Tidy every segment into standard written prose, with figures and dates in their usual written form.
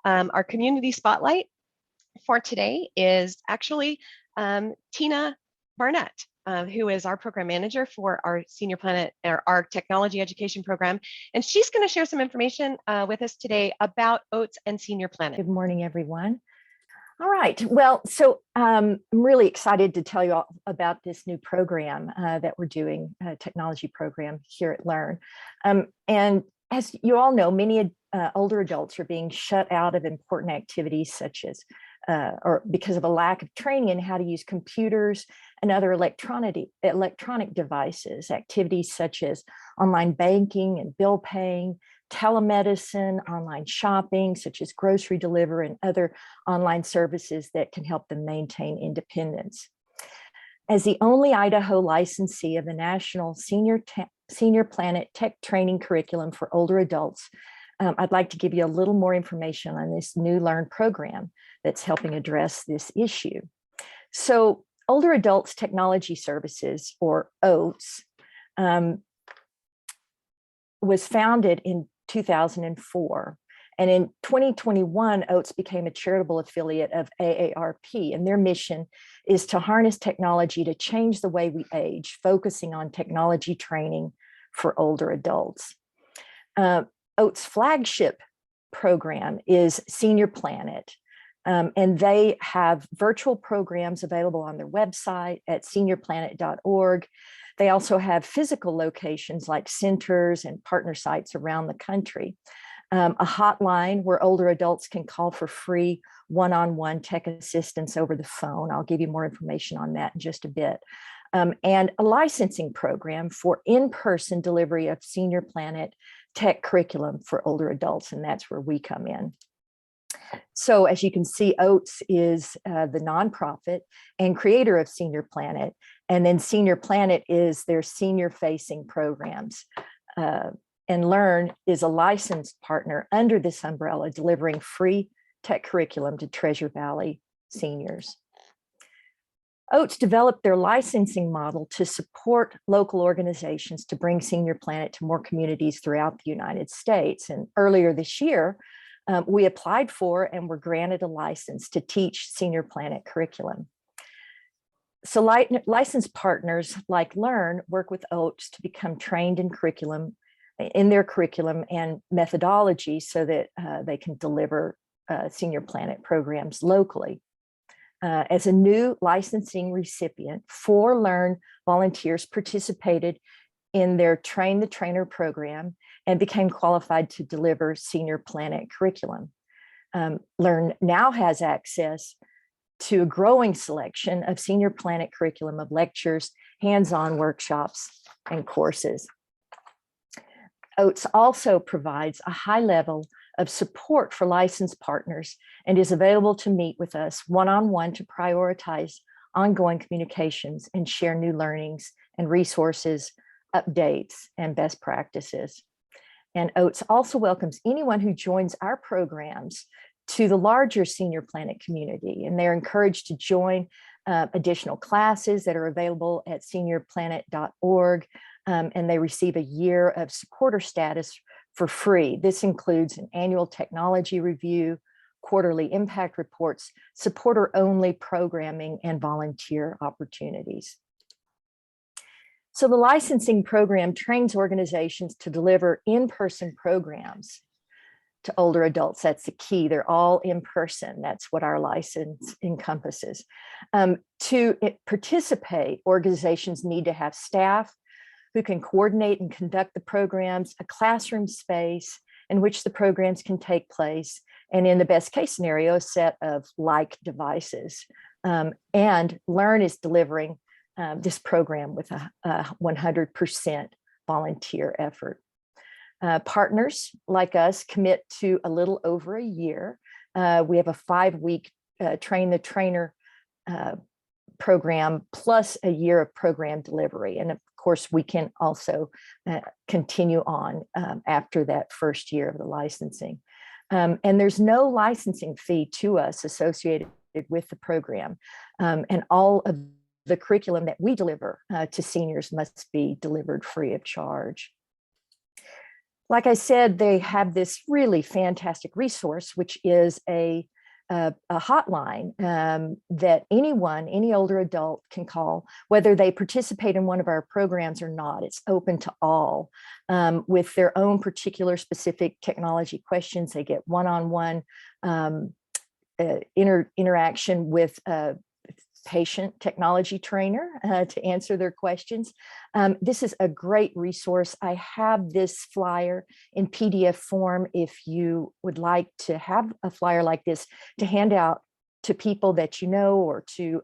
Our community spotlight for today is actually Tina Barnett, who is our program manager for our Senior Planet, or our technology education program. And she's going to share some information with us today about OATS and Senior Planet. Good morning, everyone. All right, well, so I'm really excited to tell you all about this new program that we're doing, a technology program here at Learn. And as you all know, many older adults are being shut out of important activities such as, or because of a lack of training in how to use computers and other electronic devices, activities such as online banking and bill paying, telemedicine, online shopping, such as grocery delivery and other online services that can help them maintain independence. As the only Idaho licensee of the National Senior Planet Tech Training Curriculum for older adults, I'd like to give you a little more information on this new Learn program that's helping address this issue. So Older Adults Technology Services, or OATS, was founded in 2004. And in 2021, OATS became a charitable affiliate of AARP, and their mission is to harness technology to change the way we age, focusing on technology training for older adults. OATS' flagship program is Senior Planet, and they have virtual programs available on their website at seniorplanet.org. They also have physical locations like centers and partner sites around the country. A hotline where older adults can call for free one-on-one tech assistance over the phone. I'll give you more information on that in just a bit. And a licensing program for in-person delivery of Senior Planet tech curriculum for older adults, and that's where we come in. So as you can see, OATS is the nonprofit and creator of Senior Planet, and then Senior Planet is their senior-facing programs. And Learn is a licensed partner under this umbrella, delivering free tech curriculum to Treasure Valley seniors. OATS developed their licensing model to support local organizations to bring Senior Planet to more communities throughout the United States. And earlier this year, we applied for and were granted a license to teach Senior Planet curriculum. So licensed partners like Learn work with OATS to become trained in their curriculum and methodology so that they can deliver Senior Planet programs locally. As a new licensing recipient, 4 Learn volunteers participated in their Train the Trainer program and became qualified to deliver Senior Planet curriculum. Learn now has access to a growing selection of Senior Planet curriculum of lectures, hands-on workshops, and courses. OATS also provides a high level of support for licensed partners and is available to meet with us one-on-one to prioritize ongoing communications and share new learnings and resources, updates, and best practices. And OATS also welcomes anyone who joins our programs to the larger Senior Planet community, and they're encouraged to join additional classes that are available at seniorplanet.org, and they receive a year of supporter status for free. This includes an annual technology review, quarterly impact reports, supporter-only programming, and volunteer opportunities. So the licensing program trains organizations to deliver in-person programs to older adults. That's the key. They're all in person. That's what our license encompasses. To participate, organizations need to have staff who can coordinate and conduct the programs, a classroom space in which the programs can take place, and in the best case scenario, a set of like devices. And Learn is delivering this program with a 100% volunteer effort. Partners like us commit to a little over a year. We have a 5-week Train the Trainer program plus a year of program delivery. And of course, we can also continue on after that first year of the licensing. And there's no licensing fee to us associated with the program. And all of the curriculum that we deliver to seniors must be delivered free of charge. Like I said, they have this really fantastic resource, which is a hotline that anyone, any older adult can call, whether they participate in one of our programs or not. It's open to all with their own particular specific technology questions. They get one-on-one interaction with patient technology trainer to answer their questions. This is a great resource. I have this flyer in PDF form if you would like to have a flyer like this to hand out to people that you know, or to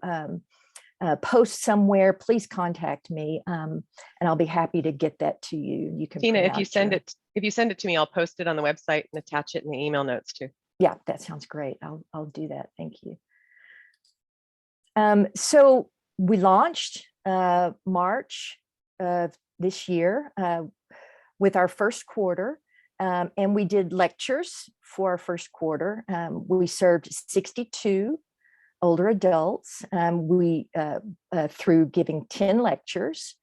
post somewhere. Please contact me and I'll be happy to get that to you. You can, Tina, if you send it to me, I'll post it on the website and attach it in the email notes too. Yeah, that sounds great. I'll do that. Thank you. So we launched March of this year with our first quarter, and we did lectures for our first quarter. We served 62 older adults through giving 10 lectures.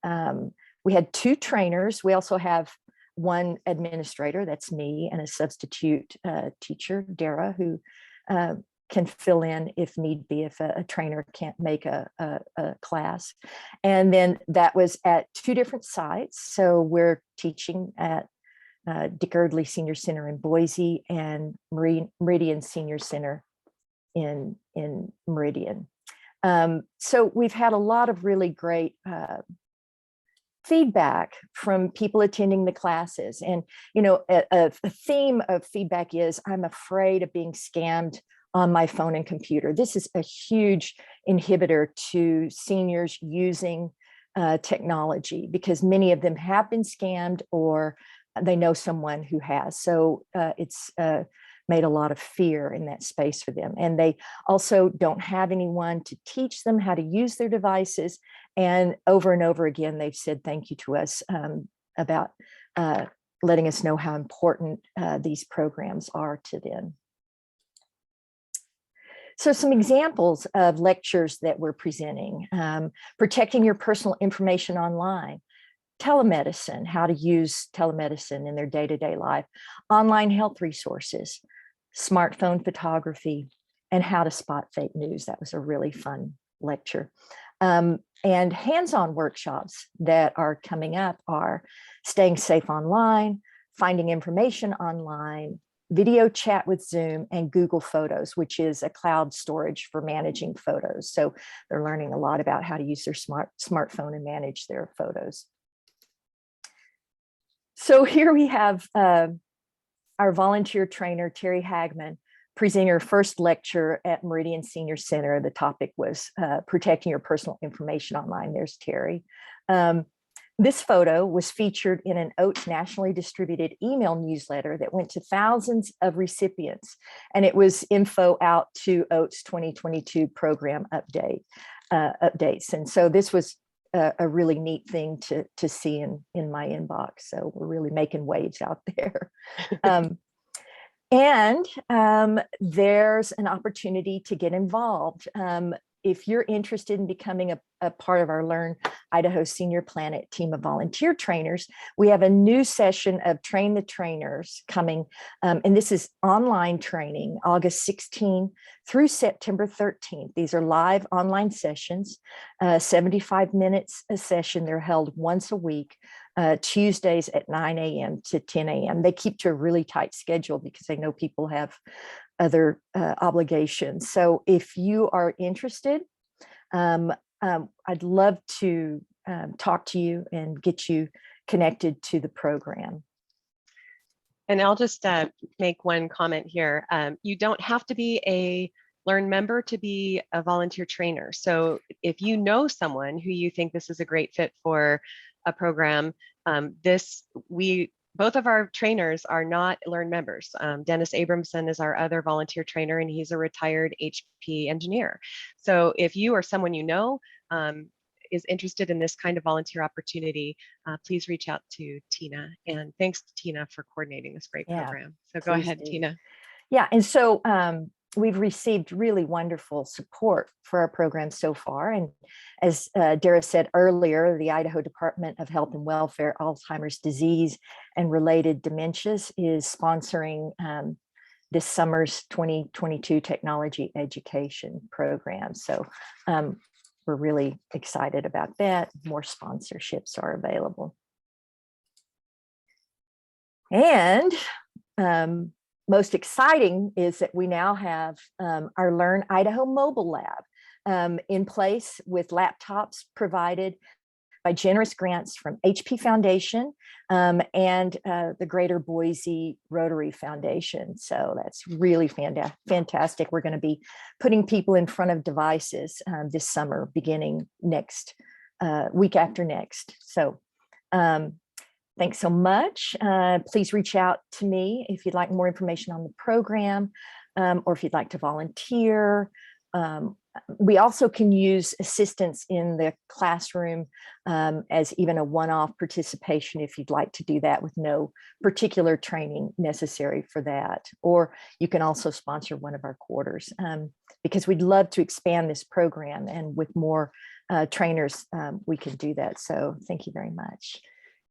We had 2 trainers. We also have one administrator, that's me, and a substitute teacher, Dara, who can fill in if need be, if a trainer can't make a class. And then that was at 2 different sites. So we're teaching at Dick Erdley Senior Center in Boise and Meridian Senior Center in Meridian. So we've had a lot of really great feedback from people attending the classes. And, you know, a theme of feedback is, I'm afraid of being scammed on my phone and computer. This is a huge inhibitor to seniors using technology, because many of them have been scammed or they know someone who has. So it's made a lot of fear in that space for them. And they also don't have anyone to teach them how to use their devices. And over again, they've said thank you to us about letting us know how important these programs are to them. So some examples of lectures that we're presenting: protecting your personal information online, telemedicine, how to use telemedicine in their day-to-day life, online health resources, smartphone photography, and how to spot fake news. That was a really fun lecture. And hands-on workshops that are coming up are staying safe online, finding information online, video chat with Zoom, and Google Photos, which is a cloud storage for managing photos. So they're learning a lot about how to use their smartphone and manage their photos. So here we have our volunteer trainer, Terry Hagman, presenting her first lecture at Meridian Senior Center. The topic was protecting your personal information online. There's Terry. This photo was featured in an OATS nationally distributed email newsletter that went to thousands of recipients, and it was info out to OATS 2022 program updates. And so this was a really neat thing to see in my inbox. So we're really making waves out there. And there's an opportunity to get involved. If you're interested in becoming a part of our Learn Idaho Senior Planet team of volunteer trainers, we have a new session of Train the Trainers coming. And this is online training, August 16 through September 13th. These are live online sessions, 75 minutes a session. They're held once a week, Tuesdays at 9 a.m. to 10 a.m. They keep to a really tight schedule because they know people have other obligations. So if you are interested, I'd love to talk to you and get you connected to the program. And I'll just make one comment here. You don't have to be a Learn member to be a volunteer trainer. So if you know someone who you think this is a great fit for a program, both of our trainers are not Learn members. Dennis Abramson is our other volunteer trainer, and he's a retired HP engineer. So if you or someone you know is interested in this kind of volunteer opportunity, please reach out to Tina. And thanks to Tina for coordinating this great program. So go ahead, Tina. Yeah, and so we've received really wonderful support for our program so far. And as Dara said earlier, the Idaho Department of Health and Welfare, Alzheimer's disease and related dementias is sponsoring this summer's 2022 technology education program. So we're really excited about that. More sponsorships are available. And most exciting is that we now have our Learn Idaho mobile lab in place with laptops provided by generous grants from HP Foundation and the Greater Boise Rotary Foundation. So that's really fantastic. We're going to be putting people in front of devices this summer, beginning next week after next. So thanks so much. Please reach out to me if you'd like more information on the program or if you'd like to volunteer. We also can use assistance in the classroom as even a one-off participation if you'd like to do that with no particular training necessary for that. Or you can also sponsor one of our quarters because we'd love to expand this program, and with more trainers, we can do that. So thank you very much.